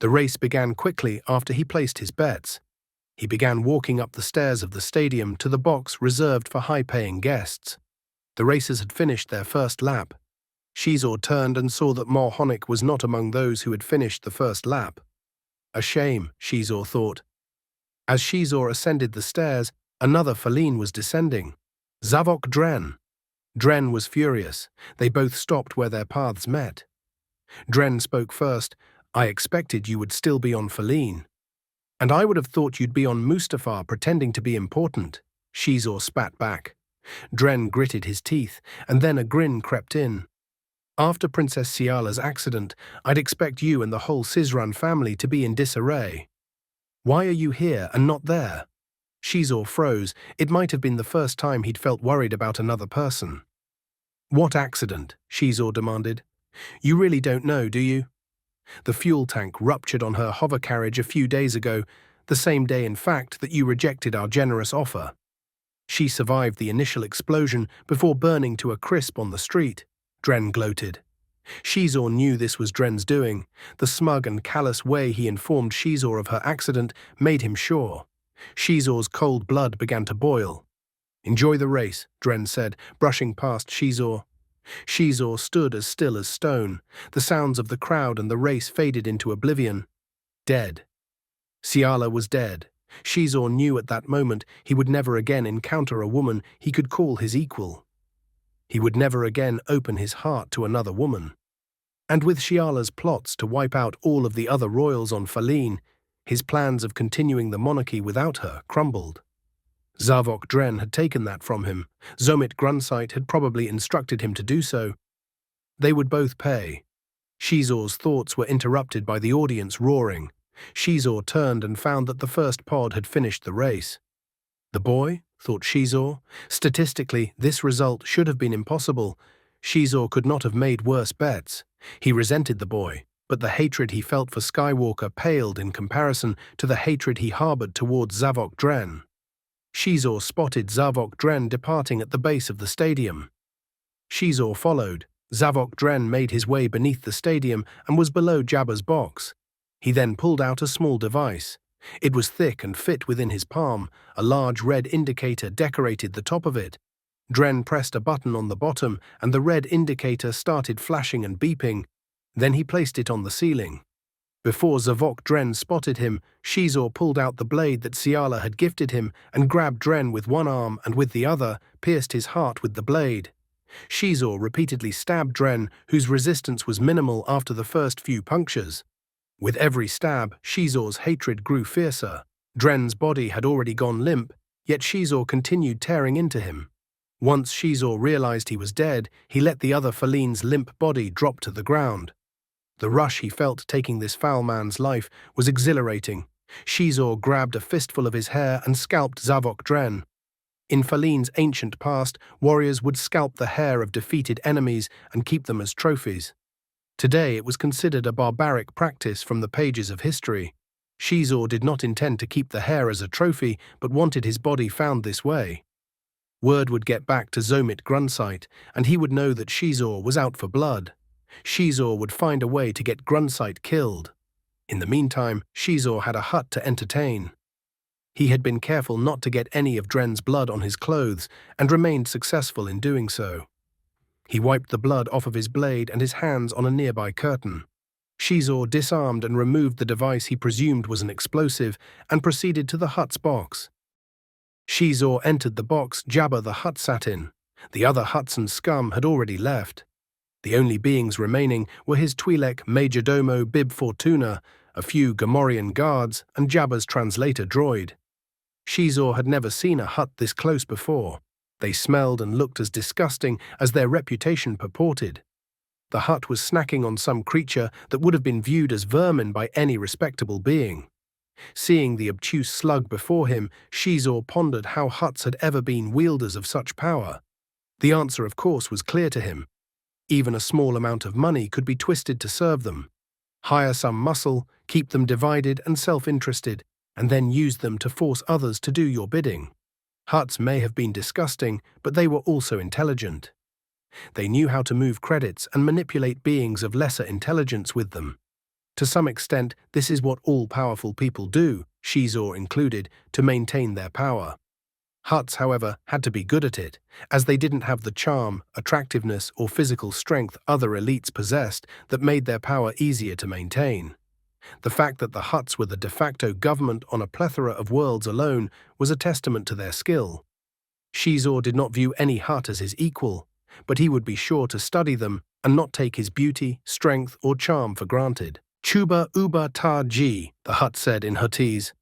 The race began quickly after he placed his bets. He began walking up the stairs of the stadium to the box reserved for high-paying guests. The racers had finished their first lap. Xizor turned and saw that Morhonic was not among those who had finished the first lap. A shame, Xizor thought. As Xizor ascended the stairs, another feline was descending. Zavok Dren. Dren was furious. They both stopped where their paths met. Dren spoke first. "I expected you would still be on feline. And I would have thought you'd be on Mustafar pretending to be important," Xizor spat back. Dren gritted his teeth, and then a grin crept in. "After Princess Xiala's accident, I'd expect you and the whole Xizran family to be in disarray. Why are you here and not there?" Xizor froze. It might have been the first time he'd felt worried about another person. "What accident?" Xizor demanded. "You really don't know, do you? The fuel tank ruptured on her hover carriage a few days ago, the same day in fact that you rejected our generous offer. She survived the initial explosion before burning to a crisp on the street," Dren gloated. Xizor knew this was Dren's doing. The smug and callous way he informed Xizor of her accident made him sure. Xizor's cold blood began to boil. "Enjoy the race," Dren said, brushing past Xizor. Xizor stood as still as stone. The sounds of the crowd and the race faded into oblivion. Dead. Xiala was dead. Xizor knew at that moment he would never again encounter a woman he could call his equal. He would never again open his heart to another woman. And with Xiala's plots to wipe out all of the other royals on Feline, his plans of continuing the monarchy without her crumbled. Zavok Dren had taken that from him. Zomit Grunsite had probably instructed him to do so. They would both pay. Xizor's thoughts were interrupted by the audience roaring. Xizor turned and found that the first pod had finished the race. The boy, thought Xizor. Statistically, this result should have been impossible. Xizor could not have made worse bets. He resented the boy, but the hatred he felt for Skywalker paled in comparison to the hatred he harbored towards Zavok Dren. Xizor spotted Zavok Dren departing at the base of the stadium. Xizor followed. Zavok Dren made his way beneath the stadium and was below Jabba's box. He then pulled out a small device. It was thick and fit within his palm. A large red indicator decorated the top of it. Dren pressed a button on the bottom, and the red indicator started flashing and beeping. Then he placed it on the ceiling. Before Zavok Dren spotted him, Xizor pulled out the blade that Xiala had gifted him and grabbed Dren with one arm and with the other pierced his heart with the blade. Xizor repeatedly stabbed Dren, whose resistance was minimal after the first few punctures. With every stab, Xizor's hatred grew fiercer. Dren's body had already gone limp, yet Xizor continued tearing into him. Once Xizor realized he was dead, he let the other Feline's limp body drop to the ground. The rush he felt taking this foul man's life was exhilarating. Xizor grabbed a fistful of his hair and scalped Zavok Dren. In Feline's ancient past, warriors would scalp the hair of defeated enemies and keep them as trophies. Today it was considered a barbaric practice from the pages of history. Xizor did not intend to keep the hair as a trophy, but wanted his body found this way. Word would get back to Zomit Grunsite, and he would know that Xizor was out for blood. Xizor would find a way to get Grunsite killed. In the meantime, Xizor had a hutt to entertain. He had been careful not to get any of Dren's blood on his clothes, and remained successful in doing so. He wiped the blood off of his blade and his hands on a nearby curtain. Xizor disarmed and removed the device he presumed was an explosive, and proceeded to the hutt's box. Xizor entered the box Jabba the Hutt sat in. The other Hutts and scum had already left. The only beings remaining were his Twi'lek majordomo Bib Fortuna, a few Gamorrean guards, and Jabba's translator droid. Xizor had never seen a Hutt this close before. They smelled and looked as disgusting as their reputation purported. The Hutt was snacking on some creature that would have been viewed as vermin by any respectable being. Seeing the obtuse slug before him, Xizor pondered how Hutts had ever been wielders of such power. The answer, of course, was clear to him. Even a small amount of money could be twisted to serve them. Hire some muscle, keep them divided and self-interested, and then use them to force others to do your bidding. Hutts may have been disgusting, but they were also intelligent. They knew how to move credits and manipulate beings of lesser intelligence with them. To some extent, this is what all powerful people do, Xizor included, to maintain their power. Hutts, however, had to be good at it, as they didn't have the charm, attractiveness, or physical strength other elites possessed that made their power easier to maintain. The fact that the Hutts were the de facto government on a plethora of worlds alone was a testament to their skill. Xizor did not view any Hutt as his equal, but he would be sure to study them and not take his beauty, strength, or charm for granted. Chuba uba ta ji, the Hutt said in Huttese.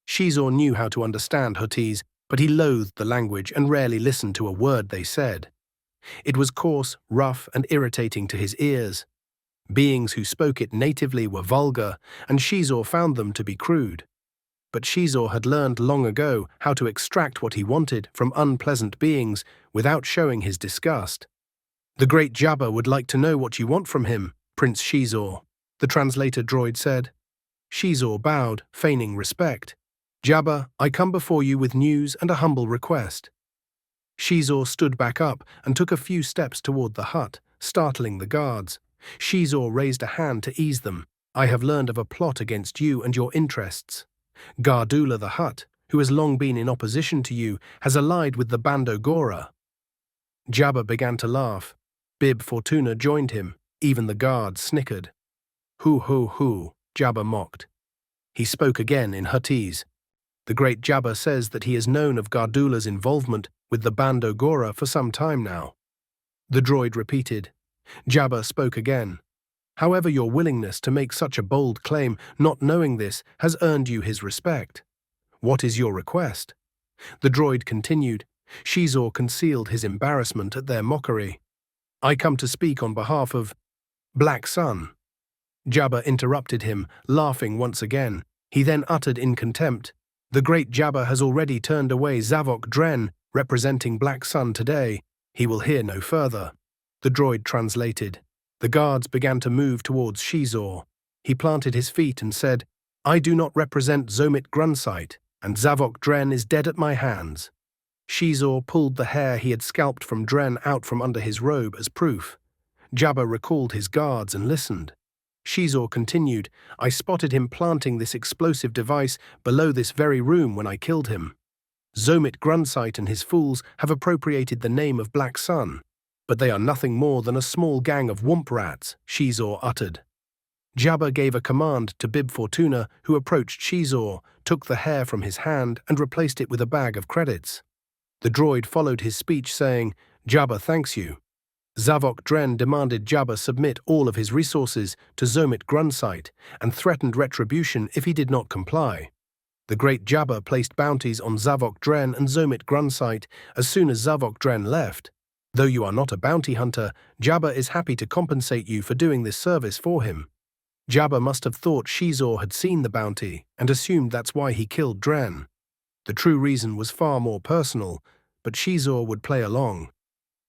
Xizor knew how to understand Huttese, but he loathed the language and rarely listened to a word they said. It was coarse, rough, and irritating to his ears. Beings who spoke it natively were vulgar, and Xizor found them to be crude. But Xizor had learned long ago how to extract what he wanted from unpleasant beings without showing his disgust. "The great Jabba would like to know what you want from him, Prince Xizor," the translator droid said. Xizor bowed, feigning respect. "Jabba, I come before you with news and a humble request." Xizor stood back up and took a few steps toward the hut, startling the guards. Xizor raised a hand to ease them. "I have learned of a plot against you and your interests. Gardula the Hutt, who has long been in opposition to you, has allied with the Bando Gora." Jabba began to laugh. Bib Fortuna joined him. Even the guards snickered. "Hoo hoo hoo," Jabba mocked. He spoke again in Huttese. "The great Jabba says that he has known of Gardula's involvement with the Bando Gora for some time now." The droid repeated. Jabba spoke again. "However, your willingness to make such a bold claim, not knowing this, has earned you his respect. What is your request?" The droid continued. Xizor concealed his embarrassment at their mockery. "I come to speak on behalf of Black Sun." Jabba interrupted him, laughing once again. He then uttered in contempt, "The great Jabba has already turned away Zavok Dren, representing Black Sun today. He will hear no further." The droid translated. The guards began to move towards Xizor. He planted his feet and said, "I do not represent Zomit Grunsite, and Zavok Dren is dead at my hands." Xizor pulled the hair he had scalped from Dren out from under his robe as proof. Jabba recalled his guards and listened. Xizor continued, "I spotted him planting this explosive device below this very room when I killed him. Zomit Grunsite and his fools have appropriated the name of Black Sun, but they are nothing more than a small gang of womp rats," Xizor uttered. Jabba gave a command to Bib Fortuna, who approached Xizor, took the hair from his hand and replaced it with a bag of credits. The droid followed his speech saying, "Jabba thanks you." Zavok Dren demanded Jabba submit all of his resources to Zomit Grunsite and threatened retribution if he did not comply. The great Jabba placed bounties on Zavok Dren and Zomit Grunsite as soon as Zavok Dren left. "Though you are not a bounty hunter, Jabba is happy to compensate you for doing this service for him." Jabba must have thought Xizor had seen the bounty and assumed that's why he killed Dren. The true reason was far more personal, but Xizor would play along.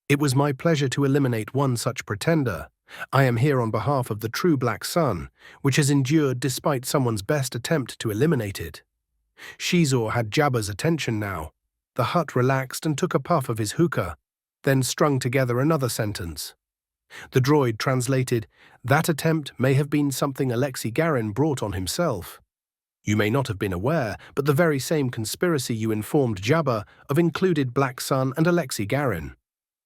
"It was my pleasure to eliminate one such pretender. I am here on behalf of the true Black Sun, which has endured despite someone's best attempt to eliminate it." Xizor had Jabba's attention now. The Hutt relaxed and took a puff of his hookah, then strung together another sentence. The droid translated, "That attempt may have been something Alexi Garin brought on himself. You may not have been aware, but the very same conspiracy you informed Jabba of included Black Sun and Alexi Garin.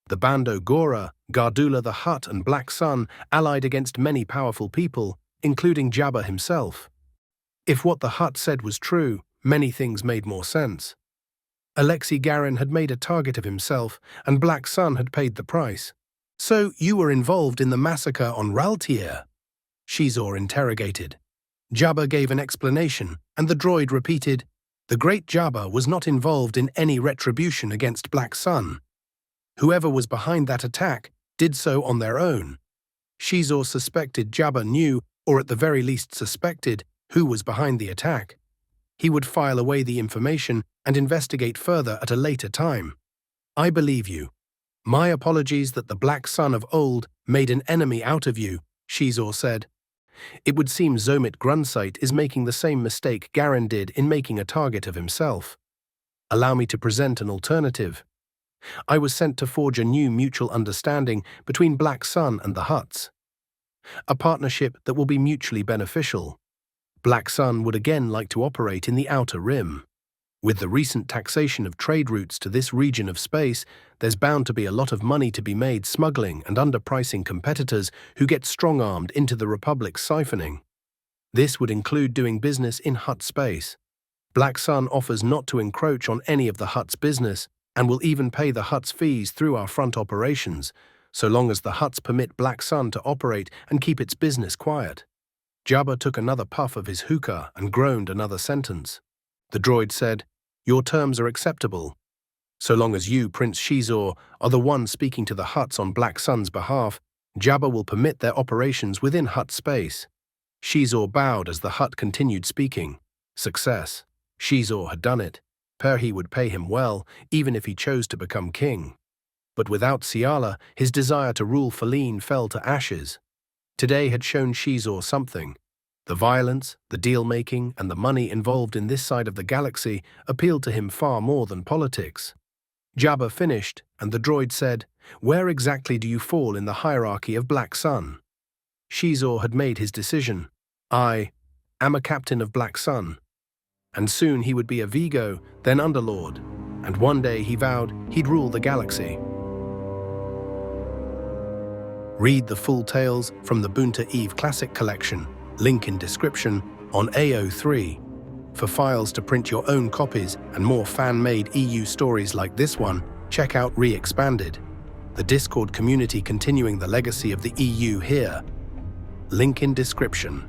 The Bando Gora, Gardula the Hutt, and Black Sun allied against many powerful people, including Jabba himself. If what the Hutt said was true, many things made more sense. Alexi Garin had made a target of himself, and Black Sun had paid the price. So you were involved in the massacre on Raltier?" Xizor interrogated. Jabba gave an explanation, and the droid repeated, "The great Jabba was not involved in any retribution against Black Sun. Whoever was behind that attack did so on their own." Xizor suspected Jabba knew, or at the very least suspected, who was behind the attack. He would file away the information and investigate further at a later time. "I believe you. My apologies that the Black Sun of old made an enemy out of you," Xizor said. "It would seem Zomit Grunsite is making the same mistake Garin did in making a target of himself. Allow me to present an alternative. I was sent to forge a new mutual understanding between Black Sun and the Hutts. a partnership that will be mutually beneficial. Black Sun would again like to operate in the Outer Rim. With the recent taxation of trade routes to this region of space, there's bound to be a lot of money to be made smuggling and underpricing competitors who get strong-armed into the Republic's siphoning. This would include doing business in hutt space. Black Sun offers not to encroach on any of the hutt's business and will even pay the hutt's fees through our front operations, so long as the hutts permit Black Sun to operate and keep its business quiet. Jabba took another puff of his hookah and groaned another sentence. The droid said, "Your terms are acceptable. So long as you, Prince Xizor, are the one speaking to the hutts on Black Sun's behalf, Jabba will permit their operations within hutt space." Xizor bowed as the hutt continued speaking. Success. Xizor had done it. Perhi would pay him well, even if he chose to become king. But without Xiala, his desire to rule Faline fell to ashes. Today had shown Xizor something. The violence, the deal-making, and the money involved in this side of the galaxy appealed to him far more than politics. Jabba finished, and the droid said, "Where exactly do you fall in the hierarchy of Black Sun?" Xizor had made his decision. "I am a captain of Black Sun." And soon he would be a Vigo, then Underlord, and one day he vowed he'd rule the galaxy. Read the full tales from the Boonta Eve Classic Collection, link in description, on AO3. For files to print your own copies and more fan-made EU stories like this one, check out Re-Expanded, the Discord community continuing the legacy of the EU here. Link in description.